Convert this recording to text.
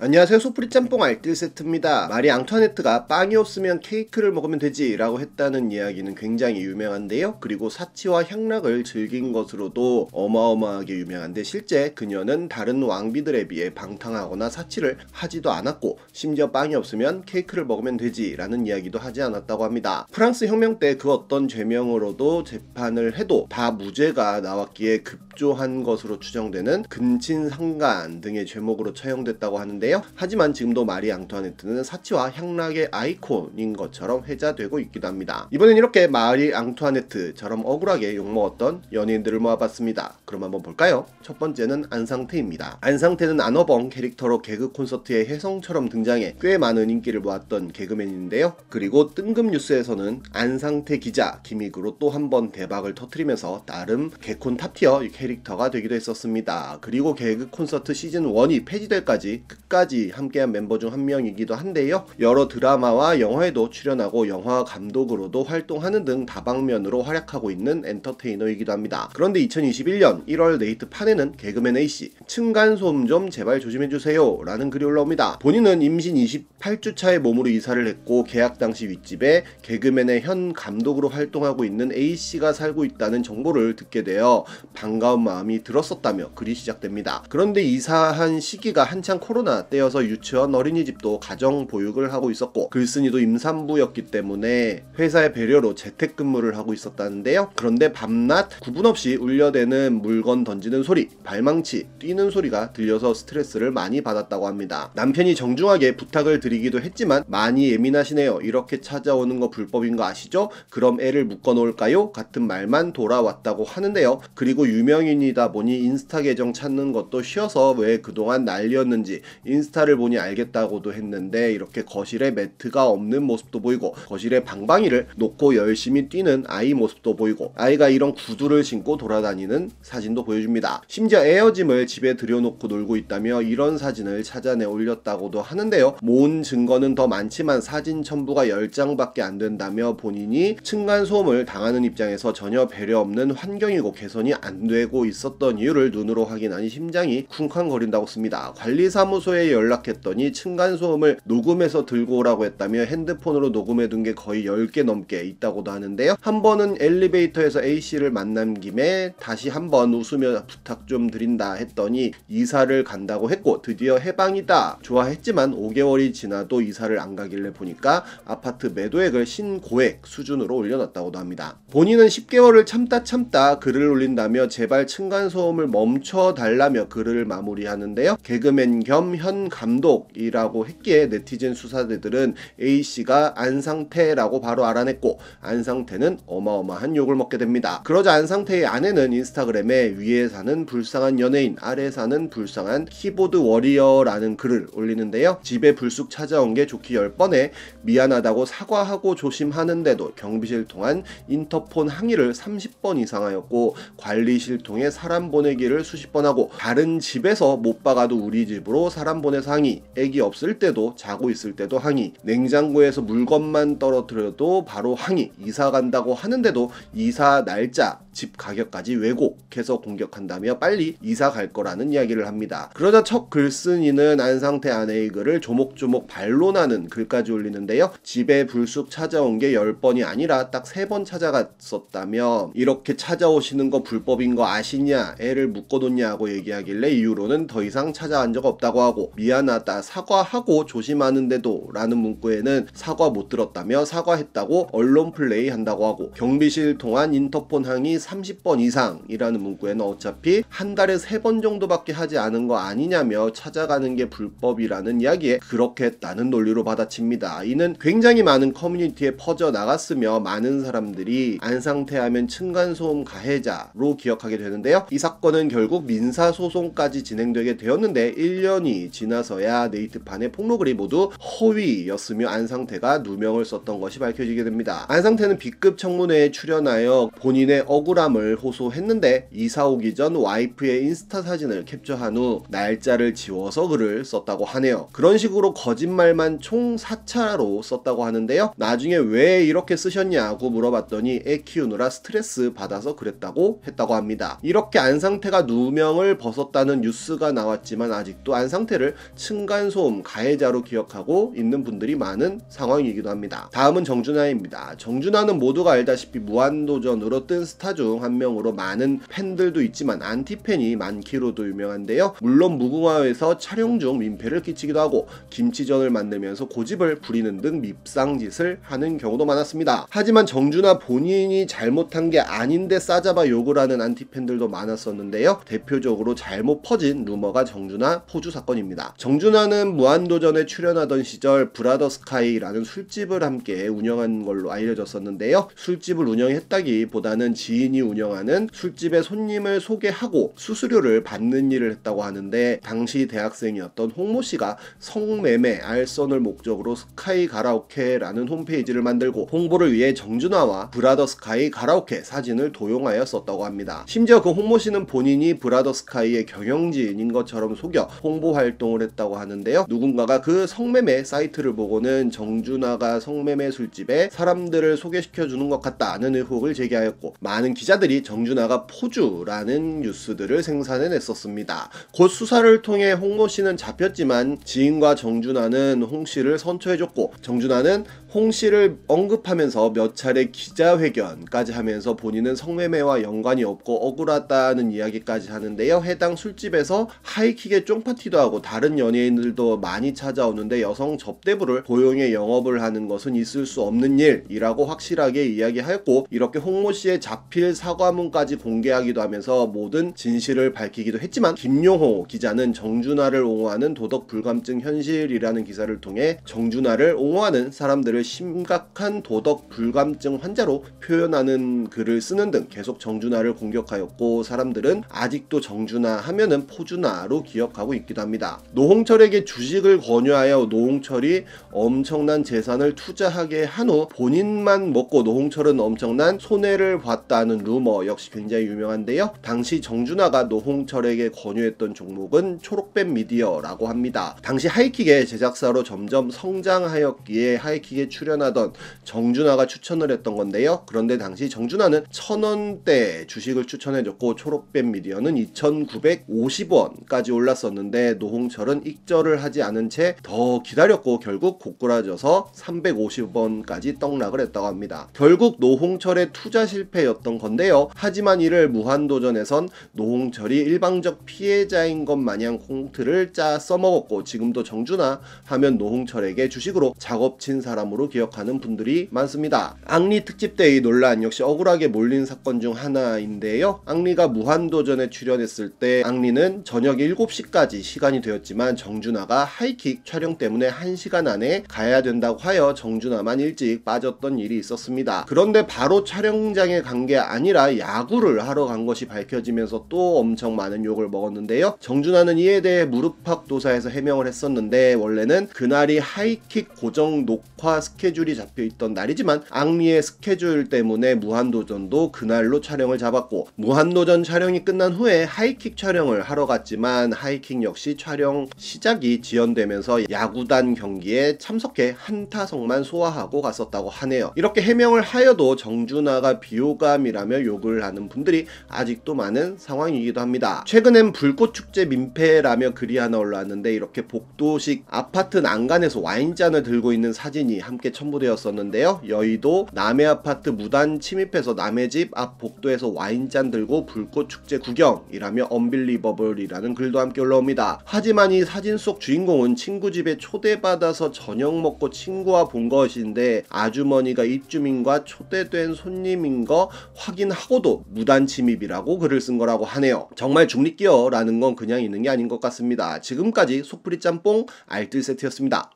안녕하세요. 소프리 짬뽕 알뜰 세트입니다. 마리 앙투아네트가 빵이 없으면 케이크를 먹으면 되지 라고 했다는 이야기는 굉장히 유명한데요. 그리고 사치와 향락을 즐긴 것으로도 어마어마하게 유명한데, 실제 그녀는 다른 왕비들에 비해 방탕하거나 사치를 하지도 않았고, 심지어 빵이 없으면 케이크를 먹으면 되지 라는 이야기도 하지 않았다고 합니다. 프랑스 혁명 때 그 어떤 죄명으로도 재판을 해도 다 무죄가 나왔기에 급조한 것으로 추정되는 근친상간 등의 죄목으로 처형됐다고 하는데, 하지만 지금도 마리 앙투아네트는 사치와 향락의 아이콘인 것처럼 회자되고 있기도 합니다. 이번엔 이렇게 마리 앙투아네트처럼 억울하게 욕먹었던 연예인들을 모아봤습니다. 그럼 한번 볼까요? 첫 번째는 안상태입니다. 안상태는 아너벙 캐릭터로 개그 콘서트에 혜성처럼 등장해 꽤 많은 인기를 모았던 개그맨인데요. 그리고 뜬금뉴스에서는 안상태 기자 기믹으로 또 한 번 대박을 터뜨리면서 나름 개콘 탑티어 캐릭터가 되기도 했었습니다. 그리고 개그 콘서트 시즌 1이 폐지될까지 끝까지 함께한 멤버 중 한 명이기도 한데요. 여러 드라마와 영화에도 출연하고 영화 감독으로도 활동하는 등 다방면으로 활약하고 있는 엔터테이너이기도 합니다. 그런데 2021년 1월 네이트판에는 개그맨 A씨 층간소음 좀 제발 조심해주세요 라는 글이 올라옵니다. 본인은 임신 28주차에 몸으로 이사를 했고, 계약 당시 윗집에 개그맨의 현 감독으로 활동하고 있는 A씨가 살고 있다는 정보를 듣게 되어 반가운 마음이 들었었다며 글이 시작됩니다. 그런데 이사한 시기가 한창 코로나 때여서 유치원 어린이집도 가정 보육을 하고 있었고, 글쓴이도 임산부였기 때문에 회사의 배려로 재택근무를 하고 있었다는데요. 그런데 밤낮 구분 없이 울려대는 물건 던지는 소리, 발망치, 뛰는 소리가 들려서 스트레스를 많이 받았다고 합니다. 남편이 정중하게 부탁을 드리기도 했지만 많이 예민하시네요. 이렇게 찾아오는 거 불법인 거 아시죠? 그럼 애를 묶어놓을까요? 같은 말만 돌아왔다고 하는데요. 그리고 유명인이다 보니 인스타 계정 찾는 것도 쉬어서 왜 그동안 난리였는지 인스타를 보니 알겠다고도 했는데, 이렇게 거실에 매트가 없는 모습도 보이고, 거실에 방방이를 놓고 열심히 뛰는 아이 모습도 보이고, 아이가 이런 구두를 신고 돌아다니는 사진도 보여줍니다. 심지어 에어짐을 집에 들여놓고 놀고 있다며 이런 사진을 찾아내 올렸다고도 하는데요. 모은 증거는 더 많지만 사진 첨부가 10장밖에 안 된다며 본인이 층간소음을 당하는 입장에서 전혀 배려 없는 환경이고 개선이 안 되고 있었던 이유를 눈으로 확인하니 심장이 쿵쾅거린다고 씁니다. 관리사무소에 연락했더니 층간소음을 녹음해서 들고 오라고 했다며 핸드폰으로 녹음해둔 게 거의 10개 넘게 있다고도 하는데요. 한 번은 엘리베이터에서 A씨를 만난 김에 다시 한번 웃으며 부탁 좀 드린다 했더니 이사를 간다고 했고, 드디어 해방이다 좋아했지만 5개월이 지나도 이사를 안 가길래 보니까 아파트 매도액을 신고액 수준으로 올려놨다고도 합니다. 본인은 10개월을 참다 글을 올린다며 제발 층간소음을 멈춰달라며 글을 마무리하는데요. 개그맨 겸 현 감독이라고 했기에 네티즌 수사대들은 A씨가 안상태라고 바로 알아냈고, 안상태는 어마어마한 욕을 먹게 됩니다. 그러자 안상태의 아내는 인스타그램에 위에 사는 불쌍한 연예인, 아래 사는 불쌍한 키보드 워리어라는 글을 올리는데요. 집에 불쑥 찾아온 게 좋기 10번에 미안하다고 사과하고 조심하는데도 경비실 통한 인터폰 항의를 30번 이상 하였고, 관리실 통해 사람 보내기를 수십 번 하고, 다른 집에서 못 박아도 우리 집으로 사람 보내서 항의, 애기 없을 때도 자고 있을 때도 항의, 냉장고에서 물건만 떨어뜨려도 바로 항의, 이사 간다고 하는데도 이사 날짜, 집 가격까지 왜곡해서 공격한다며 빨리 이사 갈 거라는 이야기를 합니다. 그러자 첫 글쓴이는 안상태 아내의 글을 조목조목 반론하는 글까지 올리는데요. 집에 불쑥 찾아온 게 10번이 아니라 딱 3번 찾아갔었다며, 이렇게 찾아오시는 거 불법인 거 아시냐, 애를 묶어뒀냐고 얘기하길래 이후로는 더 이상 찾아간 적 없다고 하고, 미안하다, 사과하고 조심하는데도 라는 문구에는 사과 못 들었다며 사과했다고 언론 플레이 한다고 하고, 경비실 통한 인터폰 항의 30번 이상이라는 문구에는 어차피 한 달에 3번 정도밖에 하지 않은 거 아니냐며 찾아가는 게 불법이라는 이야기에 그렇게 했다는 논리로 받아칩니다. 이는 굉장히 많은 커뮤니티에 퍼져나갔으며 많은 사람들이 안상태 하면 층간소음 가해자로 기억하게 되는데요. 이 사건은 결국 민사소송까지 진행되게 되었는데 1년이 지나서야 네이트판의 폭로글이 모두 허위였으며 안상태가 누명을 썼던 것이 밝혀지게 됩니다. 안상태는 B급 청문회에 출연하여 본인의 억울함을 호소했는데, 이사 오기 전 와이프의 인스타 사진을 캡처한 후 날짜를 지워서 글을 썼다고 하네요. 그런 식으로 거짓말만 총 4차로 썼다고 하는데요. 나중에 왜 이렇게 쓰셨냐고 물어봤더니 애 키우느라 스트레스 받아서 그랬다고 했다고 합니다. 이렇게 안상태가 누명을 벗었다는 뉴스가 나왔지만 아직도 안상태를 사람들을 층간소음 가해자로 기억하고 있는 분들이 많은 상황이기도 합니다. 다음은 정준하입니다. 정준하는 모두가 알다시피 무한도전으로 뜬 스타 중 한 명으로 많은 팬들도 있지만 안티팬이 많기로도 유명한데요. 물론 무궁화호에서 촬영 중 민폐를 끼치기도 하고 김치전을 만들면서 고집을 부리는 등 밉상짓을 하는 경우도 많았습니다. 하지만 정준하 본인이 잘못한 게 아닌데 싸잡아 욕을 하는 안티팬들도 많았었는데요. 대표적으로 잘못 퍼진 루머가 정준하 포주 사건입니다. 정준하는 무한도전에 출연하던 시절 브라더스카이라는 술집을 함께 운영한 걸로 알려졌었는데요. 술집을 운영했다기보다는 지인이 운영하는 술집에 손님을 소개하고 수수료를 받는 일을 했다고 하는데, 당시 대학생이었던 홍모 씨가 성매매 알선을 목적으로 스카이 가라오케라는 홈페이지를 만들고 홍보를 위해 정준하와 브라더스카이 가라오케 사진을 도용하여 썼다고 합니다. 심지어 그 홍모 씨는 본인이 브라더스카이의 경영진인 것처럼 속여 홍보 활동을 했다고 하는데요. 누군가가 그 성매매 사이트를 보고는 정준하가 성매매 술집에 사람들을 소개시켜주는 것 같다는 의혹을 제기하였고, 많은 기자들이 정준하가 포주라는 뉴스들을 생산해냈었습니다. 곧 수사를 통해 홍모 씨는 잡혔지만 지인과 정준하는 홍 씨를 선처해줬고, 정준하는 홍 씨를 언급하면서 몇 차례 기자회견까지 하면서 본인은 성매매와 연관이 없고 억울하다는 이야기까지 하는데요. 해당 술집에서 하이킥의 쫑파티도 하고 다른 연예인들도 많이 찾아오는데 여성 접대부를 고용해 영업을 하는 것은 있을 수 없는 일이라고 확실하게 이야기하였고, 이렇게 홍모 씨의 자필 사과문까지 공개하기도 하면서 모든 진실을 밝히기도 했지만, 김용호 기자는 정준하를 옹호하는 도덕 불감증 현실이라는 기사를 통해 정준하를 옹호하는 사람들을 심각한 도덕 불감증 환자로 표현하는 글을 쓰는 등 계속 정준하를 공격하였고, 사람들은 아직도 정준하 하면은 포준하로 기억하고 있기도 합니다. 노홍철에게 주식을 권유하여 노홍철이 엄청난 재산을 투자하게 한 후 본인만 먹고 노홍철은 엄청난 손해를 봤다는 루머 역시 굉장히 유명한데요. 당시 정준하가 노홍철에게 권유했던 종목은 초록뱀 미디어라고 합니다. 당시 하이킥의 제작사로 점점 성장하였기에 하이킥에 출연하던 정준하가 추천을 했던 건데요. 그런데 당시 정준하는 1,000원대 주식을 추천해줬고 초록뱀 미디어는 2,950원까지 올랐었는데, 노홍철은 익절을 하지 않은 채 더 기다렸고 결국 고꾸라져서 350원까지 떡락을 했다고 합니다. 결국 노홍철의 투자 실패였던 건데요. 하지만 이를 무한도전에선 노홍철이 일방적 피해자인 것 마냥 콩트를 짜 써먹었고, 지금도 정준하 하면 노홍철에게 주식으로 작업친 사람으로 기억하는 분들이 많습니다. 앙리 특집대의 논란 역시 억울하게 몰린 사건 중 하나인데요. 앙리가 무한도전에 출연했을 때 앙리는 저녁 7시까지 시간이 되었지만 정준하가 하이킥 촬영 때문에 1시간 안에 가야 된다고 하여 정준하만 일찍 빠졌던 일이 있었습니다. 그런데 바로 촬영장에 간 게 아니라 야구를 하러 간 것이 밝혀지면서 또 엄청 많은 욕을 먹었는데요. 정준하는 이에 대해 무릎팍도사에서 해명을 했었는데, 원래는 그날이 하이킥 고정 녹화 스케줄이 잡혀있던 날이지만 앙리의 스케줄 때문에 무한도전도 그날로 촬영을 잡았고, 무한도전 촬영이 끝난 후에 하이킥 촬영을 하러 갔지만 하이킥 역시 촬영 시작이 지연되면서 야구단 경기에 참석해 한 타석만 소화하고 갔었다고 하네요. 이렇게 해명을 하여도 정준하가 비호감이라며 욕을 하는 분들이 아직도 많은 상황이기도 합니다. 최근엔 불꽃축제 민폐라며 글이 하나 올라왔는데, 이렇게 복도식 아파트 난간에서 와인잔을 들고 있는 사진이 함께 첨부되었었는데요. 여의도 남해 아파트 무단 침입해서 남의 집 앞 복도에서 와인잔 들고 불꽃축제 구경이라며 언빌리버블이라는 글도 함께 올라옵니다. 하지만 이 사진 속 주인공은 친구 집에 초대받아서 저녁 먹고 친구와 본 것인데, 아주머니가 입주민과 초대된 손님인 거 확인하고도 무단 침입이라고 글을 쓴 거라고 하네요. 정말 중립기어라는 건 그냥 있는 게 아닌 것 같습니다. 지금까지 속풀이 짬뽕 알뜰 세트였습니다.